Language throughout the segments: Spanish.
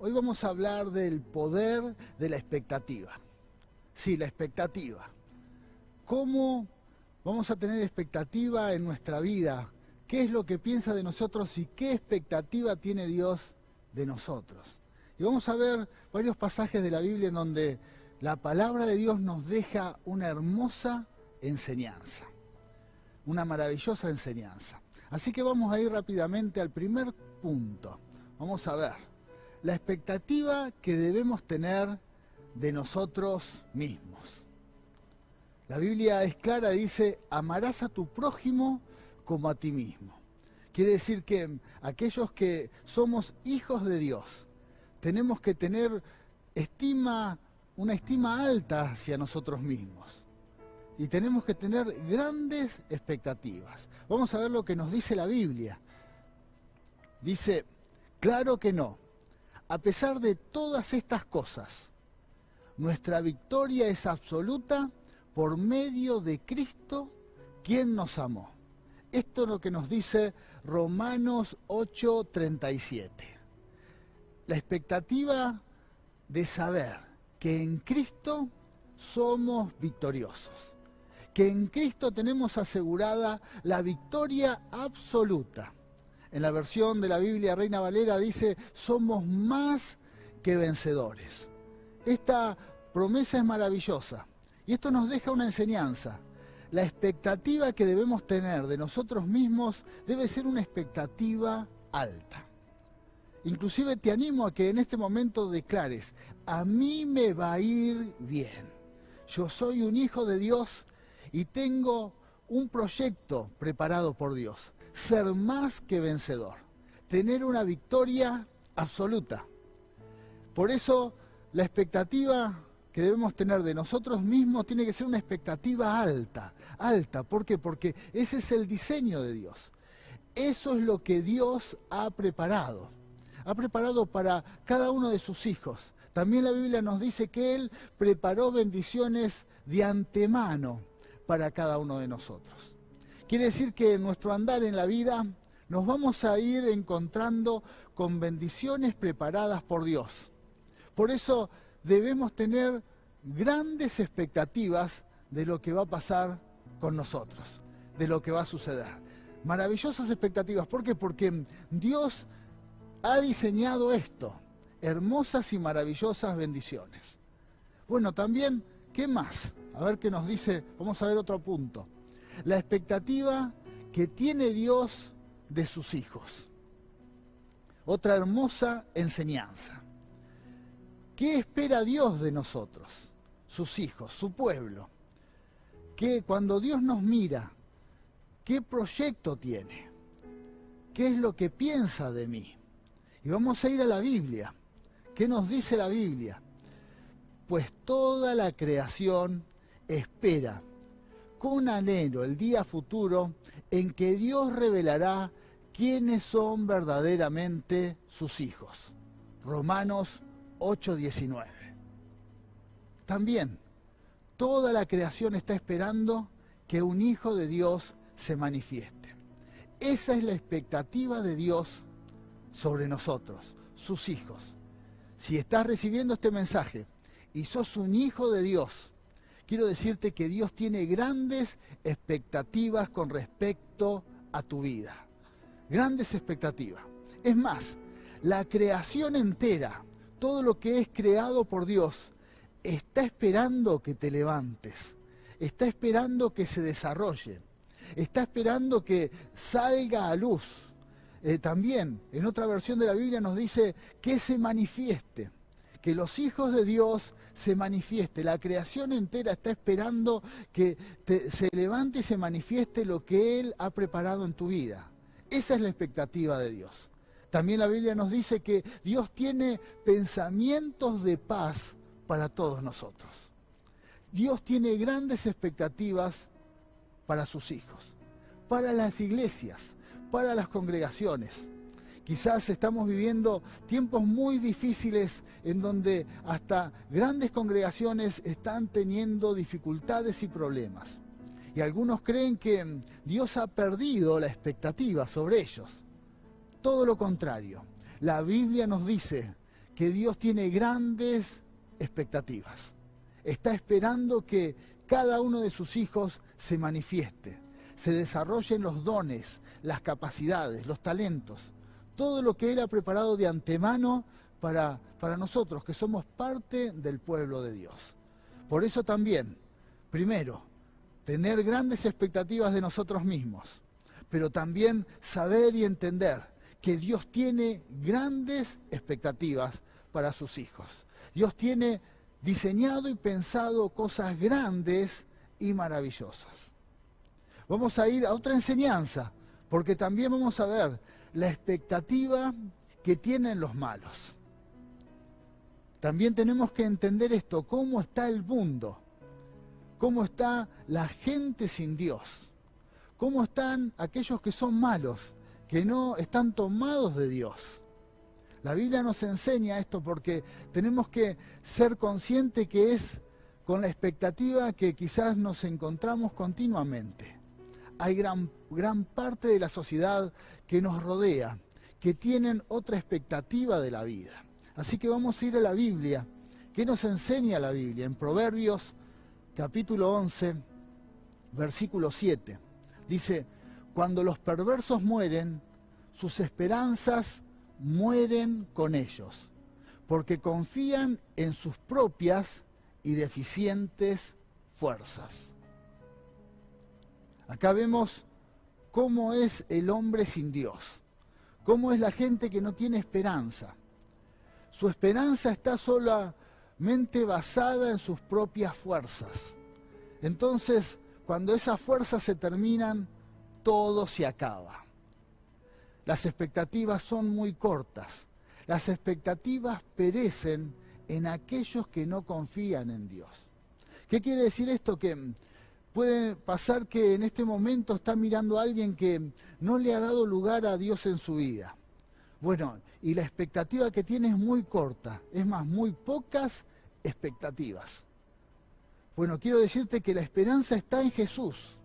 Hoy vamos a hablar del poder de la expectativa. Sí, la expectativa. ¿Cómo vamos a tener expectativa en nuestra vida? ¿Qué es lo que piensa de nosotros y qué expectativa tiene Dios de nosotros? Y vamos a ver varios pasajes de la Biblia en donde la palabra de Dios nos deja una hermosa enseñanza, una maravillosa enseñanza. Así que vamos a ir rápidamente al primer punto. Vamos a ver la expectativa que debemos tener de nosotros mismos. La Biblia es clara, dice, amarás a tu prójimo como a ti mismo. Quiere decir que aquellos que somos hijos de Dios, tenemos que tener una estima alta hacia nosotros mismos. Y tenemos que tener grandes expectativas. Vamos a ver lo que nos dice la Biblia. Dice, claro que no. A pesar de todas estas cosas, nuestra victoria es absoluta por medio de Cristo, quien nos amó. Esto es lo que nos dice Romanos 8:37. La expectativa de saber que en Cristo somos victoriosos, que en Cristo tenemos asegurada la victoria absoluta. En la versión de la Biblia Reina Valera dice, somos más que vencedores. Esta promesa es maravillosa y esto nos deja una enseñanza. La expectativa que debemos tener de nosotros mismos debe ser una expectativa alta. Inclusive te animo a que en este momento declares, a mí me va a ir bien. Yo soy un hijo de Dios y tengo un proyecto preparado por Dios. Ser más que vencedor. Tener una victoria absoluta. Por eso la expectativa que debemos tener de nosotros mismos tiene que ser una expectativa alta. Alta, ¿por qué? Porque ese es el diseño de Dios. Eso es lo que Dios ha preparado. Ha preparado para cada uno de sus hijos. También la Biblia nos dice que Él preparó bendiciones de antemano para cada uno de nosotros. Quiere decir que en nuestro andar en la vida nos vamos a ir encontrando con bendiciones preparadas por Dios. Por eso debemos tener grandes expectativas de lo que va a pasar con nosotros, de lo que va a suceder. Maravillosas expectativas. ¿Por qué? Porque Dios ha diseñado esto, hermosas y maravillosas bendiciones. Bueno, también, ¿qué más? A ver qué nos dice, vamos a ver otro punto. La expectativa que tiene Dios de sus hijos. Otra hermosa enseñanza. ¿Qué espera Dios de nosotros? Sus hijos, su pueblo. Que cuando Dios nos mira, ¿qué proyecto tiene? ¿Qué es lo que piensa de mí? Y vamos a ir a la Biblia. ¿Qué nos dice la Biblia? Pues toda la creación espera con anhelo el día futuro en que Dios revelará quiénes son verdaderamente sus hijos. Romanos 8:19. También, toda la creación está esperando que un hijo de Dios se manifieste. Esa es la expectativa de Dios sobre nosotros, sus hijos. Si estás recibiendo este mensaje y sos un hijo de Dios, quiero decirte que Dios tiene grandes expectativas con respecto a tu vida. Grandes expectativas. Es más, la creación entera, todo lo que es creado por Dios, está esperando que te levantes. Está esperando que se desarrolle. Está esperando que salga a luz. También, en otra versión de la Biblia nos dice que se manifieste. Que los hijos de Dios se manifieste. La creación entera está esperando que se levante y se manifieste lo que Él ha preparado en tu vida. Esa es la expectativa de Dios. También la Biblia nos dice que Dios tiene pensamientos de paz para todos nosotros. Dios tiene grandes expectativas para sus hijos, para las iglesias, para las congregaciones. Quizás estamos viviendo tiempos muy difíciles en donde hasta grandes congregaciones están teniendo dificultades y problemas. Y algunos creen que Dios ha perdido la expectativa sobre ellos. Todo lo contrario. La Biblia nos dice que Dios tiene grandes expectativas. Está esperando que cada uno de sus hijos se manifieste, se desarrollen los dones, las capacidades, los talentos, todo lo que Él ha preparado de antemano para nosotros, que somos parte del pueblo de Dios. Por eso también, primero, tener grandes expectativas de nosotros mismos, pero también saber y entender que Dios tiene grandes expectativas para sus hijos. Dios tiene diseñado y pensado cosas grandes y maravillosas. Vamos a ir a otra enseñanza, porque también vamos a ver la expectativa que tienen los malos. También tenemos que entender esto, cómo está el mundo, cómo está la gente sin Dios, cómo están aquellos que son malos, que no están tomados de Dios. La Biblia nos enseña esto porque tenemos que ser conscientes que es con la expectativa que quizás nos encontramos continuamente. Hay gran parte de la sociedad que nos rodea, que tienen otra expectativa de la vida. Así que vamos a ir a la Biblia. ¿Qué nos enseña la Biblia? En Proverbios, capítulo 11, versículo 7. Dice, cuando los perversos mueren, sus esperanzas mueren con ellos, porque confían en sus propias y deficientes fuerzas. Acá vemos cómo es el hombre sin Dios, cómo es la gente que no tiene esperanza. Su esperanza está solamente basada en sus propias fuerzas. Entonces, cuando esas fuerzas se terminan, todo se acaba. Las expectativas son muy cortas. Las expectativas perecen en aquellos que no confían en Dios. ¿Qué quiere decir esto? Que puede pasar que en este momento está mirando a alguien que no le ha dado lugar a Dios en su vida. Bueno, y la expectativa que tiene es muy corta, es más, muy pocas expectativas. Bueno, quiero decirte que la esperanza está en Jesús.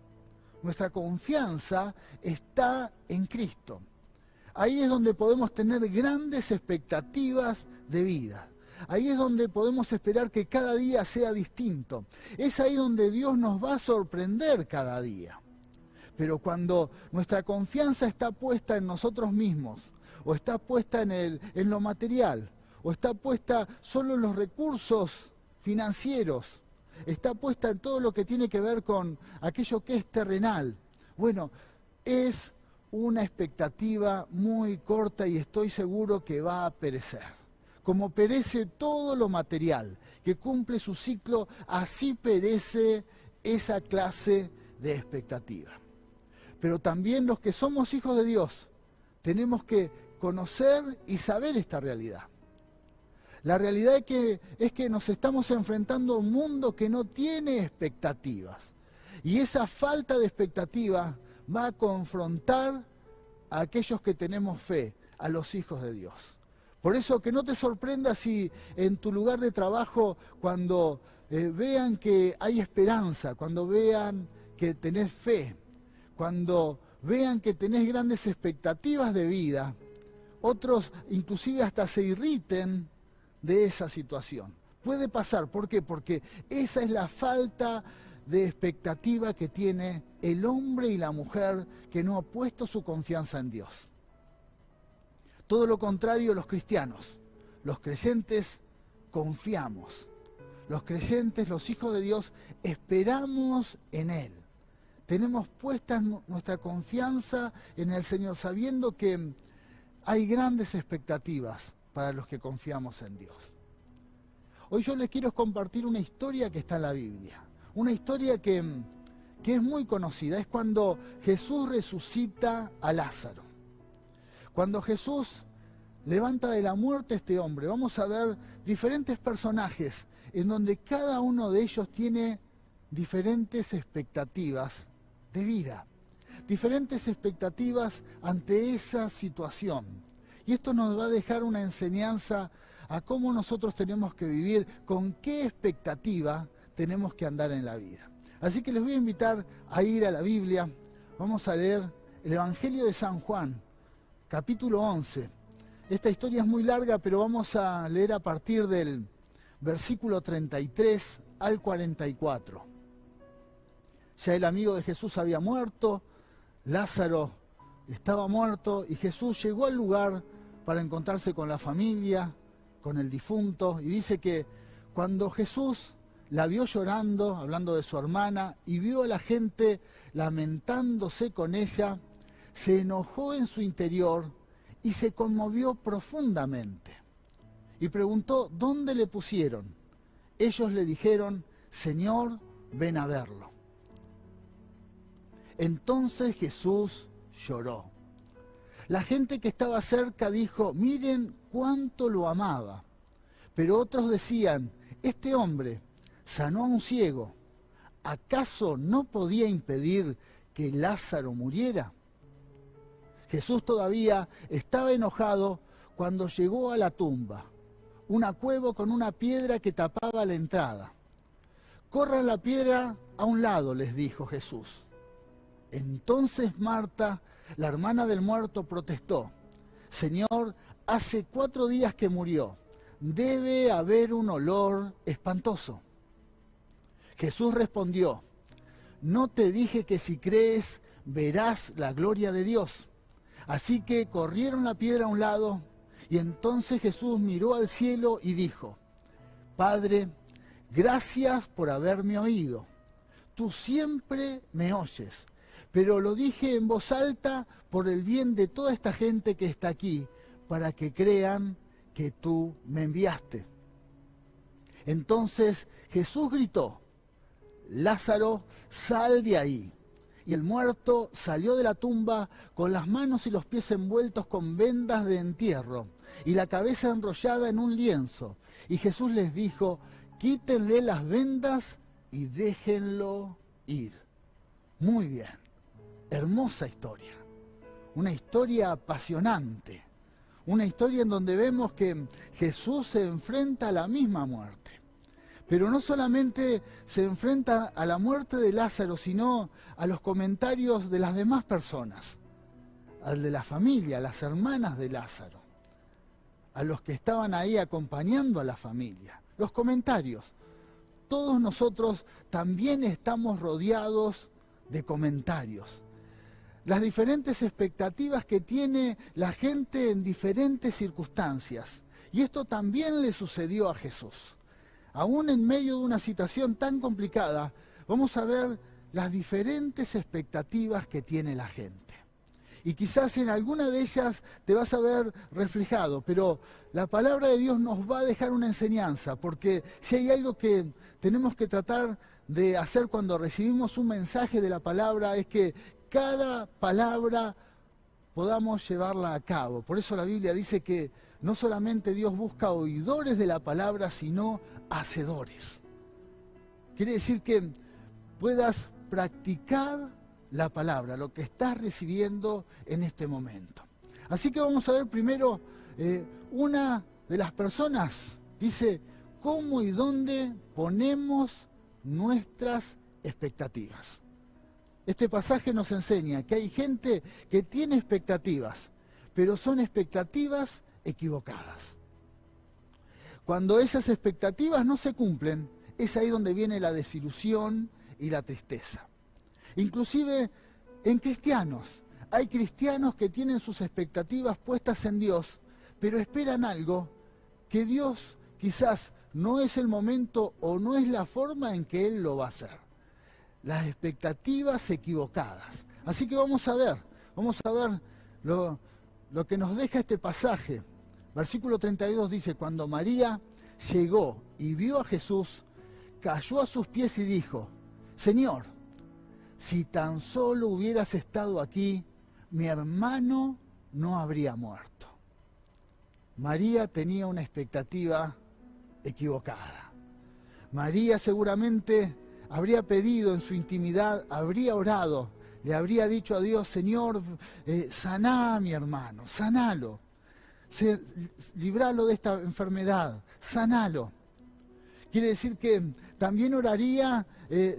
Nuestra confianza está en Cristo. Ahí es donde podemos tener grandes expectativas de vida. Ahí es donde podemos esperar que cada día sea distinto. Es ahí donde Dios nos va a sorprender cada día. Pero cuando nuestra confianza está puesta en nosotros mismos, o está puesta en lo material, o está puesta solo en los recursos financieros, está puesta en todo lo que tiene que ver con aquello que es terrenal, bueno, es una expectativa muy corta y estoy seguro que va a perecer. Como perece todo lo material que cumple su ciclo, así perece esa clase de expectativa. Pero también los que somos hijos de Dios tenemos que conocer y saber esta realidad. La realidad es que nos estamos enfrentando a un mundo que no tiene expectativas. Y esa falta de expectativa va a confrontar a aquellos que tenemos fe, a los hijos de Dios. Por eso que no te sorprenda si en tu lugar de trabajo, cuando vean que hay esperanza, cuando vean que tenés fe, cuando vean que tenés grandes expectativas de vida, otros inclusive hasta se irriten de esa situación. Puede pasar, ¿por qué? Porque esa es la falta de expectativa que tiene el hombre y la mujer que no ha puesto su confianza en Dios. Todo lo contrario, los cristianos, los creyentes, confiamos. Los creyentes, los hijos de Dios, esperamos en Él. Tenemos puesta nuestra confianza en el Señor, sabiendo que hay grandes expectativas para los que confiamos en Dios. Hoy yo les quiero compartir una historia que está en la Biblia. Una historia que es muy conocida. Es cuando Jesús resucita a Lázaro. Cuando Jesús levanta de la muerte a este hombre, vamos a ver diferentes personajes en donde cada uno de ellos tiene diferentes expectativas de vida, diferentes expectativas ante esa situación. Y esto nos va a dejar una enseñanza a cómo nosotros tenemos que vivir, con qué expectativa tenemos que andar en la vida. Así que les voy a invitar a ir a la Biblia. Vamos a leer el Evangelio de San Juan, capítulo 11, Esta historia es muy larga, pero vamos a leer a partir del versículo 33 al 44. Ya el amigo de Jesús había muerto, Lázaro estaba muerto y Jesús llegó al lugar para encontrarse con la familia, con el difunto, y dice que cuando Jesús la vio llorando, hablando de su hermana, y vio a la gente lamentándose con ella, se enojó en su interior y se conmovió profundamente. Y preguntó, ¿dónde le pusieron? Ellos le dijeron, Señor, ven a verlo. Entonces Jesús lloró. La gente que estaba cerca dijo, miren cuánto lo amaba. Pero otros decían, este hombre sanó a un ciego. ¿Acaso no podía impedir que Lázaro muriera? Jesús todavía estaba enojado cuando llegó a la tumba, una cueva con una piedra que tapaba la entrada. Corran la piedra a un lado, les dijo Jesús. Entonces Marta, la hermana del muerto, protestó. Señor, hace 4 días que murió. Debe haber un olor espantoso. Jesús respondió, no te dije que si crees verás la gloria de Dios. Así que corrieron la piedra a un lado y entonces Jesús miró al cielo y dijo, Padre, gracias por haberme oído. Tú siempre me oyes, pero lo dije en voz alta por el bien de toda esta gente que está aquí, para que crean que tú me enviaste. Entonces Jesús gritó, Lázaro, sal de ahí. Y el muerto salió de la tumba con las manos y los pies envueltos con vendas de entierro y la cabeza enrollada en un lienzo. Y Jesús les dijo, quítenle las vendas y déjenlo ir. Muy bien, hermosa historia, una historia apasionante, una historia en donde vemos que Jesús se enfrenta a la misma muerte. Pero no solamente se enfrenta a la muerte de Lázaro, sino a los comentarios de las demás personas, al de la familia, a las hermanas de Lázaro, a los que estaban ahí acompañando a la familia. Los comentarios. Todos nosotros también estamos rodeados de comentarios. Las diferentes expectativas que tiene la gente en diferentes circunstancias. Y esto también le sucedió a Jesús. Aún en medio de una situación tan complicada, vamos a ver las diferentes expectativas que tiene la gente. Y quizás en alguna de ellas te vas a ver reflejado, pero la palabra de Dios nos va a dejar una enseñanza, porque si hay algo que tenemos que tratar de hacer cuando recibimos un mensaje de la palabra, es que cada palabra podamos llevarla a cabo. Por eso la Biblia dice que no solamente Dios busca oidores de la palabra, sino hacedores. Quiere decir que puedas practicar la palabra, lo que estás recibiendo en este momento. Así que vamos a ver primero una de las personas, dice, ¿cómo y dónde ponemos nuestras expectativas? Este pasaje nos enseña que hay gente que tiene expectativas, pero son expectativas equivocadas. Cuando esas expectativas no se cumplen, es ahí donde viene la desilusión y la tristeza. Inclusive en cristianos. Hay cristianos que tienen sus expectativas puestas en Dios, pero esperan algo que Dios quizás no es el momento o no es la forma en que Él lo va a hacer. Las expectativas equivocadas. Así que vamos a ver lo que nos deja este pasaje. Versículo 32 dice, cuando María llegó y vio a Jesús, cayó a sus pies y dijo, Señor, si tan solo hubieras estado aquí, mi hermano no habría muerto. María tenía una expectativa equivocada. María seguramente habría pedido en su intimidad, habría orado, le habría dicho a Dios, Señor, saná a mi hermano, sanalo, libralo de esta enfermedad, sanalo. Quiere decir que también oraría,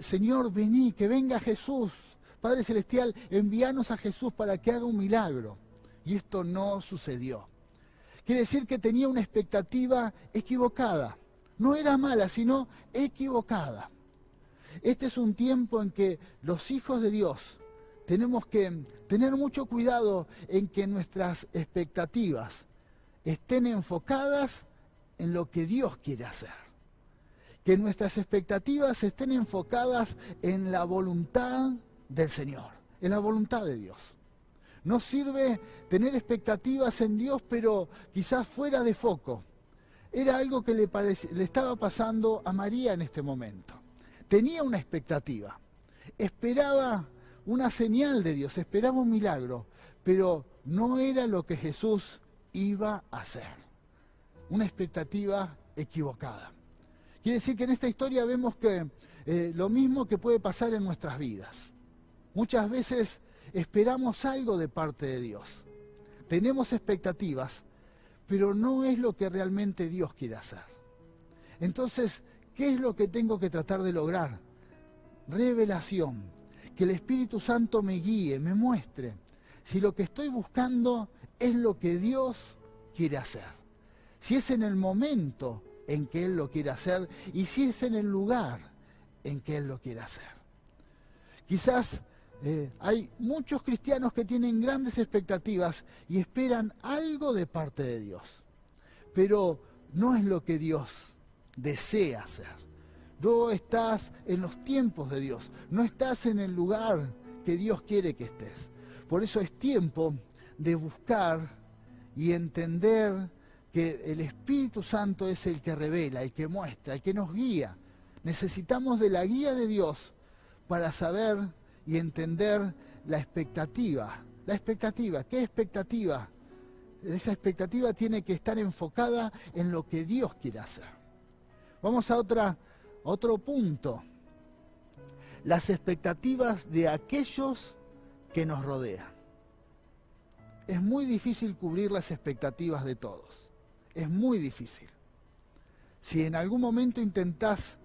Señor, vení, que venga Jesús, Padre Celestial, envíanos a Jesús para que haga un milagro. Y esto no sucedió. Quiere decir que tenía una expectativa equivocada. No era mala, sino equivocada. Este es un tiempo en que los hijos de Dios tenemos que tener mucho cuidado en que nuestras expectativas estén enfocadas en lo que Dios quiere hacer. Que nuestras expectativas estén enfocadas en la voluntad del Señor, en la voluntad de Dios. No sirve tener expectativas en Dios, pero quizás fuera de foco. Era algo que le estaba pasando a María en este momento. Tenía una expectativa, esperaba una señal de Dios, esperaba un milagro, pero no era lo que Jesús iba a hacer. Una expectativa equivocada. Quiere decir que en esta historia vemos que lo mismo que puede pasar en nuestras vidas. Muchas veces esperamos algo de parte de Dios. Tenemos expectativas, pero no es lo que realmente Dios quiere hacer. Entonces, ¿qué es lo que tengo que tratar de lograr? Revelación. Que el Espíritu Santo me guíe, me muestre si lo que estoy buscando es lo que Dios quiere hacer. Si es en el momento en que Él lo quiere hacer y si es en el lugar en que Él lo quiere hacer. Quizás hay muchos cristianos que tienen grandes expectativas y esperan algo de parte de Dios, pero no es lo que Dios desea hacer. No estás en los tiempos de Dios, no estás en el lugar que Dios quiere que estés. Por eso es tiempo de buscar y entender que el Espíritu Santo es el que revela, el que muestra, el que nos guía. Necesitamos de la guía de Dios para saber y entender la expectativa. La expectativa, ¿qué expectativa? Esa expectativa tiene que estar enfocada en lo que Dios quiere hacer. Vamos a otro punto. Las expectativas de aquellos que nos rodean. Es muy difícil cubrir las expectativas de todos. Es muy difícil. Si en algún momento intentás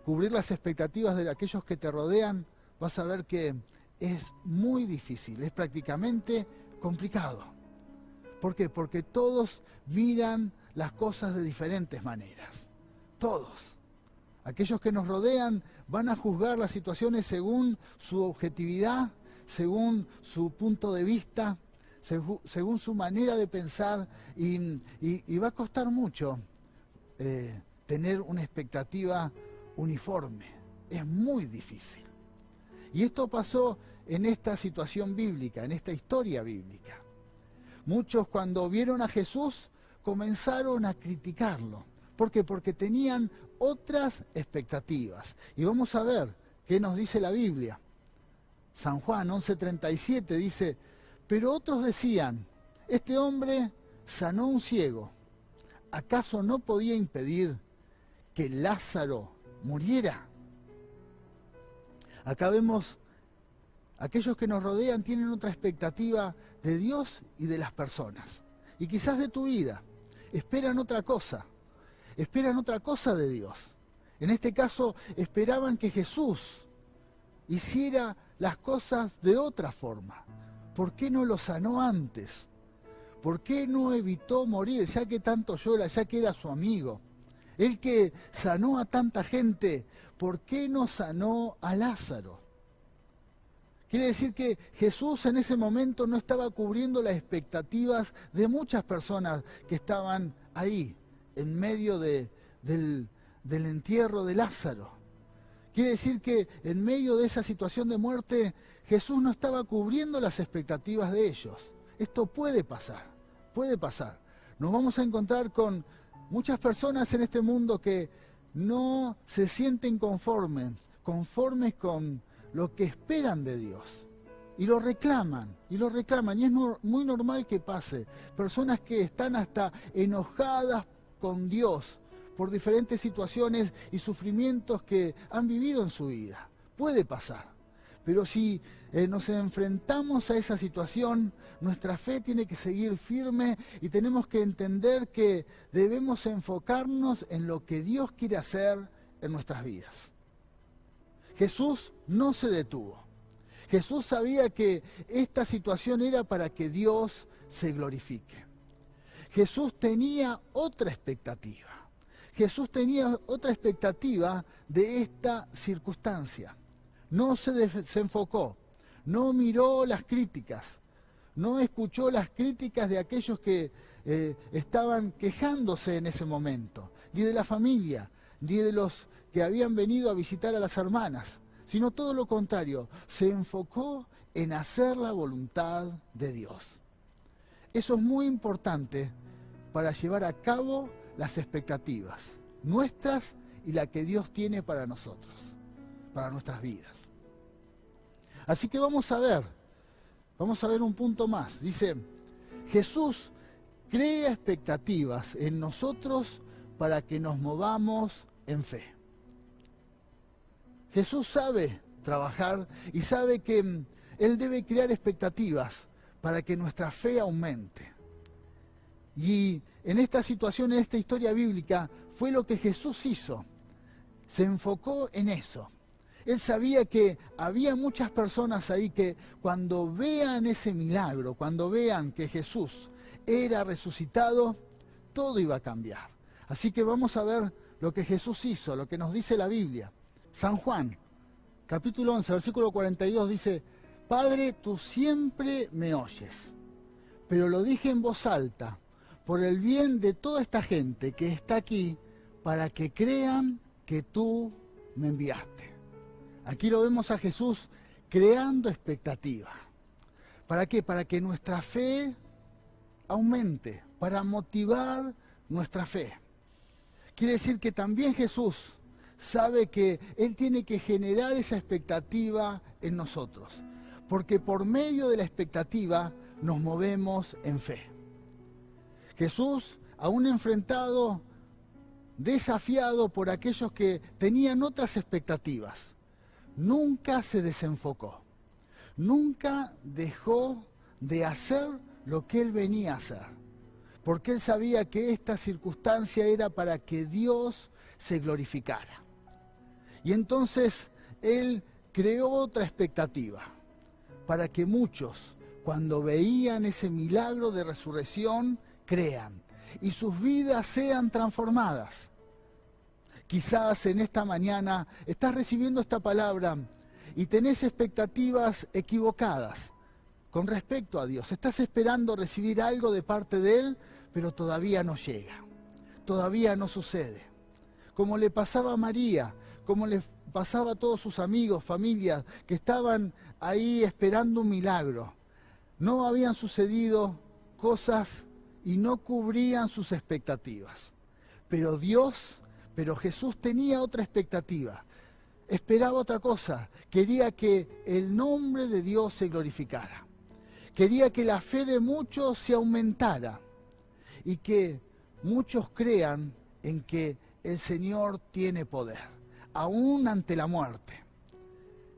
cubrir las expectativas de aquellos que te rodean, vas a ver que es muy difícil, es prácticamente complicado. ¿Por qué? Porque todos miran las cosas de diferentes maneras. Todos. Aquellos que nos rodean van a juzgar las situaciones según su objetividad, según su punto de vista, según su manera de pensar, y va a costar mucho tener una expectativa uniforme. Es muy difícil. Y esto pasó en esta situación bíblica, en esta historia bíblica. Muchos cuando vieron a Jesús comenzaron a criticarlo. ¿Por qué? Porque tenían otras expectativas. Y vamos a ver qué nos dice la Biblia. San Juan 11:37 dice: pero otros decían, este hombre sanó a un ciego. ¿Acaso no podía impedir que Lázaro muriera? Acá vemos, aquellos que nos rodean tienen otra expectativa de Dios y de las personas. Y quizás de tu vida. Esperan otra cosa de Dios. En este caso, esperaban que Jesús hiciera las cosas de otra forma. ¿Por qué no lo sanó antes? ¿Por qué no evitó morir, ya que tanto llora, ya que era su amigo? Él que sanó a tanta gente, ¿por qué no sanó a Lázaro? Quiere decir que Jesús en ese momento no estaba cubriendo las expectativas de muchas personas que estaban ahí, en medio del entierro de Lázaro. Quiere decir que en medio de esa situación de muerte, Jesús no estaba cubriendo las expectativas de ellos. Esto puede pasar, puede pasar. Nos vamos a encontrar con muchas personas en este mundo que no se sienten conformes con lo que esperan de Dios. Y lo reclaman. Y es muy normal que pase. Personas que están hasta enojadas con Dios por diferentes situaciones y sufrimientos que han vivido en su vida. Puede pasar. Pero si nos enfrentamos a esa situación, nuestra fe tiene que seguir firme y tenemos que entender que debemos enfocarnos en lo que Dios quiere hacer en nuestras vidas. Jesús no se detuvo. Jesús sabía que esta situación era para que Dios se glorifique. Jesús tenía otra expectativa. Jesús tenía otra expectativa de esta circunstancia. No se desenfocó, no miró las críticas, no escuchó las críticas de aquellos que estaban quejándose en ese momento, ni de la familia, ni de los que habían venido a visitar a las hermanas, sino todo lo contrario, se enfocó en hacer la voluntad de Dios. Eso es muy importante para llevar a cabo las expectativas nuestras y la que Dios tiene para nosotros, para nuestras vidas. Así que vamos a ver un punto más. Dice, Jesús crea expectativas en nosotros para que nos movamos en fe. Jesús sabe trabajar y sabe que Él debe crear expectativas para que nuestra fe aumente. Y en esta situación, en esta historia bíblica, fue lo que Jesús hizo. Se enfocó en eso. Él sabía que había muchas personas ahí que cuando vean ese milagro, cuando vean que Jesús era resucitado, todo iba a cambiar. Así que vamos a ver lo que Jesús hizo, lo que nos dice la Biblia. San Juan, capítulo 11, versículo 42, dice, Padre, tú siempre me oyes, pero lo dije en voz alta, por el bien de toda esta gente que está aquí, para que crean que tú me enviaste. Aquí lo vemos a Jesús creando expectativa. ¿Para qué? Para que nuestra fe aumente, para motivar nuestra fe. Quiere decir que también Jesús sabe que Él tiene que generar esa expectativa en nosotros, porque por medio de la expectativa nos movemos en fe. Jesús, aún enfrentado, desafiado por aquellos que tenían otras expectativas, nunca se desenfocó, nunca dejó de hacer lo que Él venía a hacer, porque Él sabía que esta circunstancia era para que Dios se glorificara. Y entonces Él creó otra expectativa, para que muchos, cuando veían ese milagro de resurrección, crean y sus vidas sean transformadas. Quizás en esta mañana estás recibiendo esta palabra y tenés expectativas equivocadas con respecto a Dios. Estás esperando recibir algo de parte de Él, pero todavía no llega, todavía no sucede. Como le pasaba a María, como le pasaba a todos sus amigos, familias, que estaban ahí esperando un milagro. No habían sucedido cosas y no cubrían sus expectativas. Pero Jesús tenía otra expectativa. Esperaba otra cosa. Quería que el nombre de Dios se glorificara. Quería que la fe de muchos se aumentara y que muchos crean en que el Señor tiene poder, aún ante la muerte.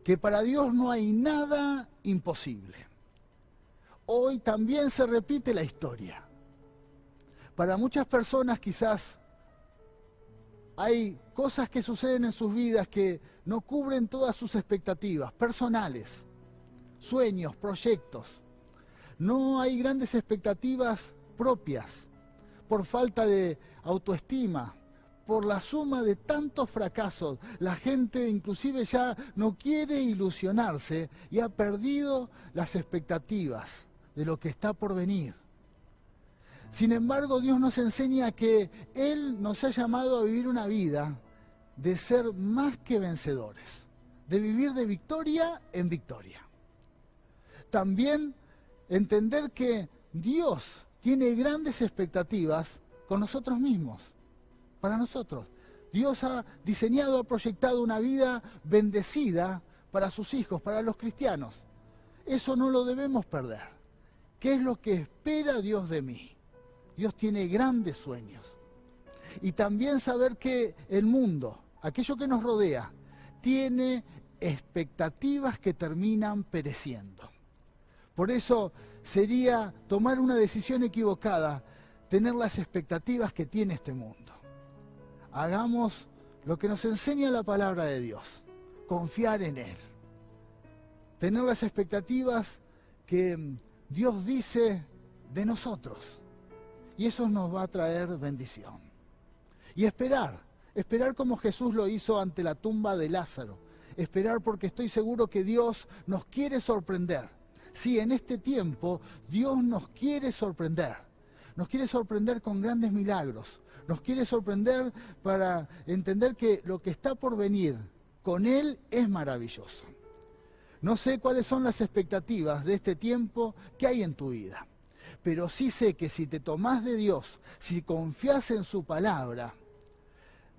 Que para Dios no hay nada imposible. Hoy también se repite la historia. Para muchas personas quizás hay cosas que suceden en sus vidas que no cubren todas sus expectativas personales, sueños, proyectos. No hay grandes expectativas propias por falta de autoestima, por la suma de tantos fracasos. La gente inclusive ya no quiere ilusionarse y ha perdido las expectativas de lo que está por venir. Sin embargo, Dios nos enseña que Él nos ha llamado a vivir una vida de ser más que vencedores, de vivir de victoria en victoria. También entender que Dios tiene grandes expectativas con nosotros mismos, para nosotros. Dios ha diseñado, ha proyectado una vida bendecida para sus hijos, para los cristianos. Eso no lo debemos perder. ¿Qué es lo que espera Dios de mí? Dios tiene grandes sueños. Y también saber que el mundo, aquello que nos rodea, tiene expectativas que terminan pereciendo. Por eso sería tomar una decisión equivocada, tener las expectativas que tiene este mundo. Hagamos lo que nos enseña la palabra de Dios, confiar en Él. Tener las expectativas que Dios dice de nosotros. y eso nos va a traer bendición. Y esperar como Jesús lo hizo ante la tumba de Lázaro. Esperar porque estoy seguro que Dios nos quiere sorprender. Sí, en este tiempo Dios nos quiere sorprender. Nos quiere sorprender con grandes milagros. Nos quiere sorprender para entender que lo que está por venir con Él es maravilloso. No sé cuáles son las expectativas de este tiempo que hay en tu vida, pero sí sé que si te tomás de Dios, si confías en su palabra,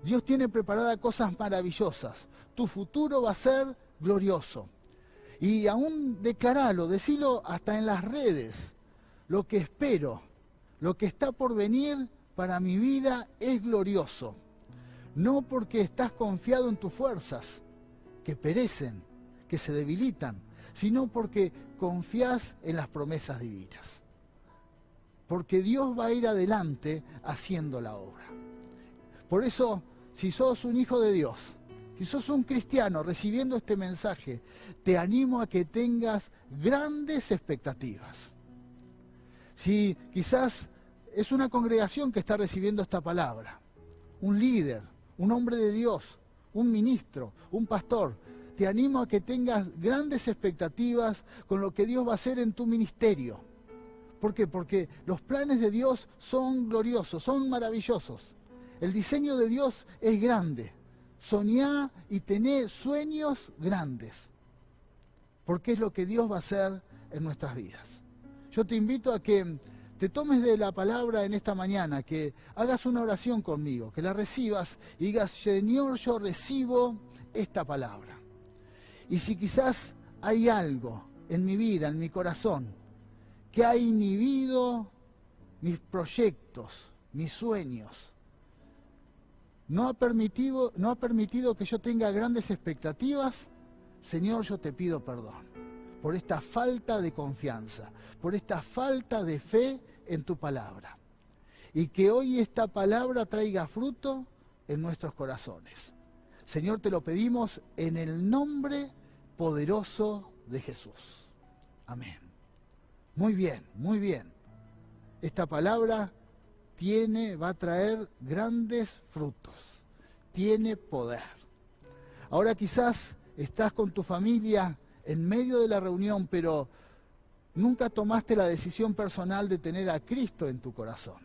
Dios tiene preparadas cosas maravillosas. Tu futuro va a ser glorioso. Y aún declaralo, decilo hasta en las redes. Lo que espero, lo que está por venir para mi vida es glorioso. No porque estás confiado en tus fuerzas, que perecen, que se debilitan, sino porque confías en las promesas divinas. Porque Dios va a ir adelante haciendo la obra. Por eso, si sos un hijo de Dios, si sos un cristiano recibiendo este mensaje, te animo a que tengas grandes expectativas. Si quizás es una congregación que está recibiendo esta palabra, un líder, un hombre de Dios, un ministro, un pastor, te animo a que tengas grandes expectativas con lo que Dios va a hacer en tu ministerio. ¿Por qué? Porque los planes de Dios son gloriosos, son maravillosos. El diseño de Dios es grande. Soñá y tené sueños grandes, porque es lo que Dios va a hacer en nuestras vidas. Yo te invito a que te tomes de la palabra en esta mañana, que hagas una oración conmigo, que la recibas y digas: Señor, yo recibo esta palabra. Y si quizás hay algo en mi vida, en mi corazón, que ha inhibido mis proyectos, mis sueños, no ha permitido que yo tenga grandes expectativas, Señor, yo te pido perdón por esta falta de confianza, por esta falta de fe en tu palabra. Y que hoy esta palabra traiga fruto en nuestros corazones. Señor, te lo pedimos en el nombre poderoso de Jesús. Amén. Muy bien, muy bien. Esta palabra va a traer grandes frutos, tiene poder. Ahora quizás estás con tu familia en medio de la reunión, pero nunca tomaste la decisión personal de tener a Cristo en tu corazón.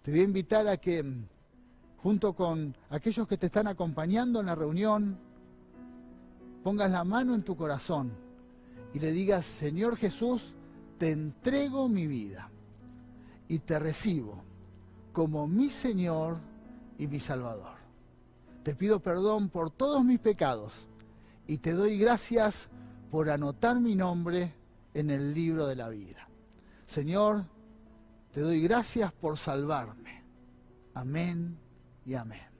Te voy a invitar a que, junto con aquellos que te están acompañando en la reunión, pongas la mano en tu corazón y le digas: Señor Jesús, te entrego mi vida y te recibo como mi Señor y mi Salvador. Te pido perdón por todos mis pecados y te doy gracias por anotar mi nombre en el libro de la vida. Señor, te doy gracias por salvarme. Amén y amén.